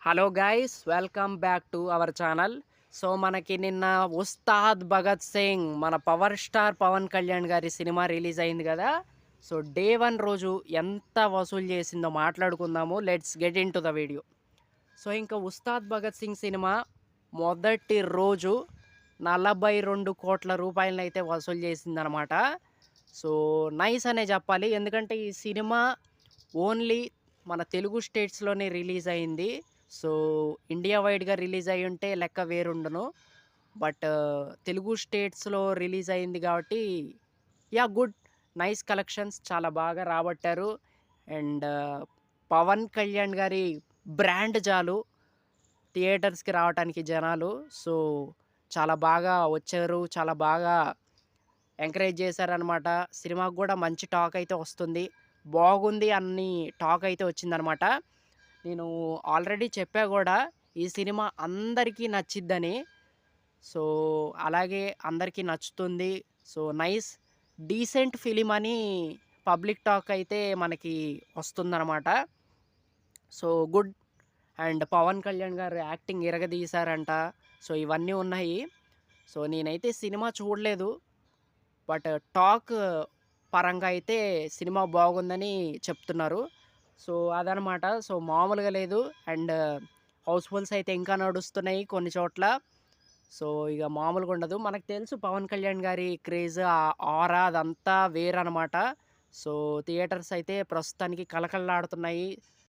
Hello guys, welcome back to our channel. So మనకి నిన్న ఉస్తాద్ భగత్ సింగ్ మన పవర్ స్టార్ పవన్ కళ్యాణ్ గారి సినిమా రిలీజ్ అయింది కదా. సో డే వన్ రోజు ఎంత వసూలు చేసిందో మాట్లాడుకుందాము. Let's get in to the video. So ఇంకా ఉస్తాద్ భగత్ సింగ్ సినిమా మొదటి రోజు 42 కోట్ల రూపాయలను అయితే వసూలు చేసిందనమాట. సో నైస్ అనే చెప్పాలి, ఎందుకంటే ఈ సినిమా ఓన్లీ మన తెలుగు స్టేట్స్లోనే రిలీజ్ అయింది. సో ఇండియా వైడ్గా రిలీజ్ అయ్యి ఉంటే లెక్క వేరుండును. బట్ తెలుగు స్టేట్స్లో రిలీజ్ అయింది కాబట్టి యా గుడ్, నైస్ కలెక్షన్స్ చాలా బాగా రాబట్టారు. అండ్ పవన్ కళ్యాణ్ గారి బ్రాండ్ చాలు థియేటర్స్కి రావడానికి జనాలు. సో చాలా బాగా వచ్చారు, చాలా బాగా ఎంకరేజ్ చేశారనమాట. సినిమాకు కూడా మంచి టాక్ అయితే వస్తుంది, బాగుంది అన్ని టాక్ అయితే వచ్చిందనమాట. నేను ఆల్రెడీ చెప్పా కూడా ఈ సినిమా అందరికీ నచ్చిద్దని. సో అలాగే అందరికీ నచ్చుతుంది. సో నైస్, డీసెంట్ ఫిలిం అని పబ్లిక్ టాక్ అయితే మనకి వస్తుందన్నమాట. So good. And Pawan Kalyan గారు యాక్టింగ్ ఇరగదీశారంట. సో ఇవన్నీ ఉన్నాయి. సో నేనైతే సినిమా చూడలేదు, బట్ టాక్ పరంగా అయితే సినిమా బాగుందని చెప్తున్నారు. సో అదనమాట. సో మామూలుగా లేదు. అండ్ హౌస్‌ఫుల్స్ అయితే ఇంకా నడుస్తున్నాయి కొన్ని చోట్ల. సో ఇక మామూలుగా ఉండదు. మనకు తెలుసు పవన్ కళ్యాణ్ గారి క్రేజ్, ఆ అదంతా వేరనమాట. సో థియేటర్స్ అయితే ప్రస్తుతానికి కళకళలాడుతున్నాయి.